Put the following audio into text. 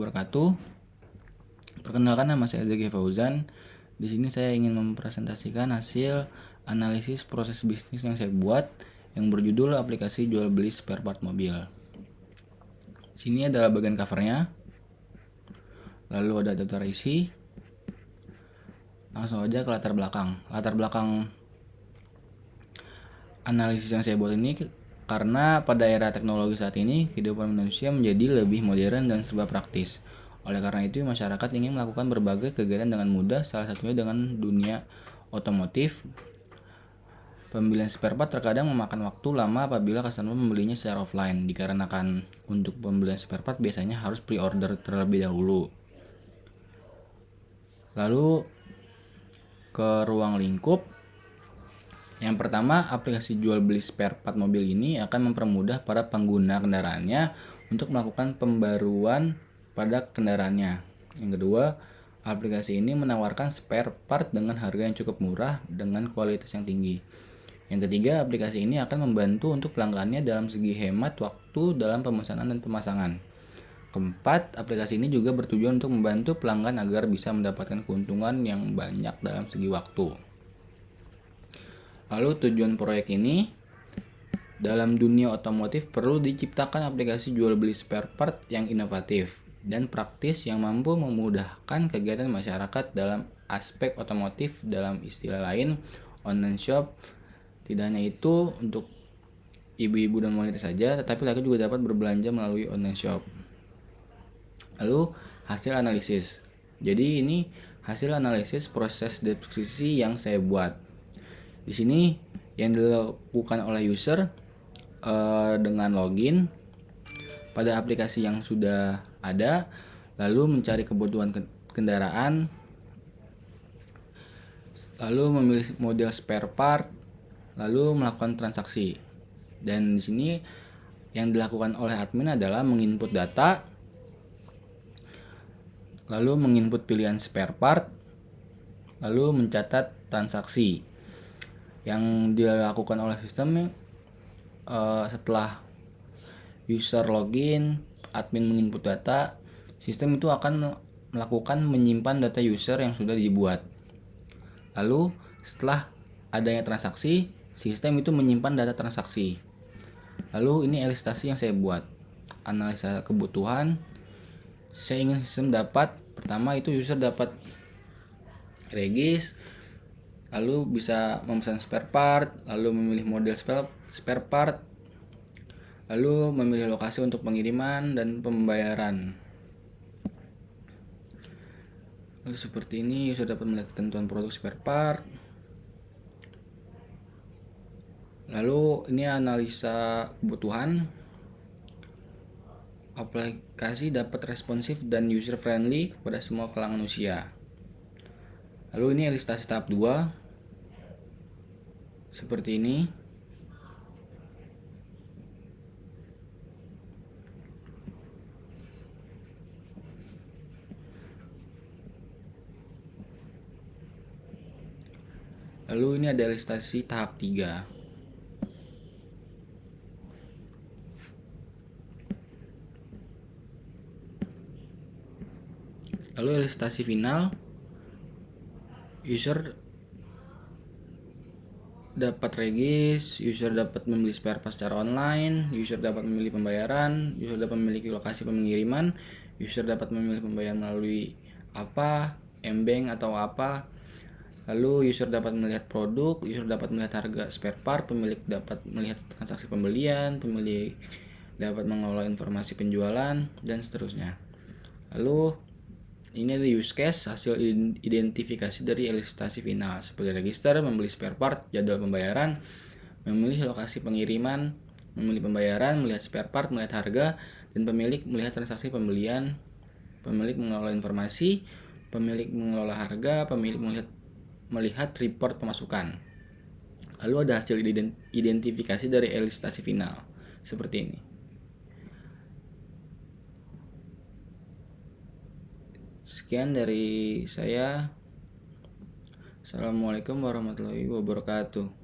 Wabarakatuh. Perkenalkan, nama saya Zaki Fauzan. Di sini saya ingin mempresentasikan hasil analisis proses bisnis yang saya buat yang berjudul aplikasi jual beli spare part mobil. Sini adalah bagian covernya. Lalu ada daftar isi. Langsung aja ke latar belakang. Latar belakang analisis yang saya buat ini karena pada era teknologi saat ini kehidupan manusia menjadi lebih modern dan serba praktis. Oleh karena itu, masyarakat ingin melakukan berbagai kegiatan dengan mudah, salah satunya dengan dunia otomotif. Pembelian spare part terkadang memakan waktu lama apabila customer membelinya secara offline, dikarenakan untuk pembelian spare part biasanya harus pre-order terlebih dahulu. Lalu ke ruang lingkup. Yang pertama, aplikasi jual beli spare part mobil ini akan mempermudah para pengguna kendaraannya untuk melakukan pembaruan pada kendaraannya. Yang kedua, aplikasi ini menawarkan spare part dengan harga yang cukup murah dengan kualitas yang tinggi. Yang ketiga, aplikasi ini akan membantu untuk pelanggannya dalam segi hemat waktu dalam pemesanan dan pemasangan. Keempat, aplikasi ini juga bertujuan untuk membantu pelanggan agar bisa mendapatkan keuntungan yang banyak dalam segi waktu. Lalu tujuan proyek ini, dalam dunia otomotif perlu diciptakan aplikasi jual beli spare part yang inovatif dan praktis yang mampu memudahkan kegiatan masyarakat dalam aspek otomotif. Dalam istilah lain, online shop. Tidak hanya itu untuk ibu-ibu dan wanita saja, tetapi laki juga dapat berbelanja melalui online shop. Lalu hasil analisis. Jadi ini hasil analisis proses deskripsi yang saya buat. Di sini yang dilakukan oleh user dengan login pada aplikasi yang sudah ada, lalu mencari kebutuhan kendaraan, lalu memilih model spare part, lalu melakukan transaksi. Dan di sini yang dilakukan oleh admin adalah menginput data, lalu menginput pilihan spare part, lalu mencatat transaksi. Yang dilakukan oleh sistem setelah user login, admin menginput data, sistem itu akan melakukan menyimpan data user yang sudah dibuat. Lalu setelah adanya transaksi, sistem itu menyimpan data transaksi. Lalu ini ilustrasi yang saya buat. Analisa kebutuhan. Saya ingin sistem dapat, pertama itu user dapat regis, lalu bisa memesan spare part, lalu memilih model spare part, lalu memilih lokasi untuk pengiriman dan pembayaran. Lalu seperti ini, user dapat melihat ketentuan produk spare part. Lalu ini analisa kebutuhan. Aplikasi dapat responsif dan user friendly kepada semua kalangan usia. Lalu ini ilustrasi tahap 2. Seperti ini. Lalu ini ada ilustrasi tahap 3. Lalu ilustrasi final, user dapat regis, user dapat membeli spare part secara online, user dapat memilih pembayaran, user dapat memiliki lokasi pengiriman, user dapat memilih pembayaran melalui apa, M-Bank atau apa. Lalu user dapat melihat produk, user dapat melihat harga spare part, pemilik dapat melihat transaksi pembelian, pemilik dapat mengelola informasi penjualan, dan seterusnya. Lalu ini ada use case, hasil identifikasi dari ilustrasi final, seperti register, membeli spare part, jadwal pembayaran, memilih lokasi pengiriman, memilih pembayaran, melihat spare part, melihat harga, dan pemilik melihat transaksi pembelian, pemilik mengelola informasi, pemilik mengelola harga, pemilik melihat report pemasukan. Lalu ada hasil identifikasi dari ilustrasi final, seperti ini. Sekian dari saya. Assalamualaikum warahmatullahi wabarakatuh.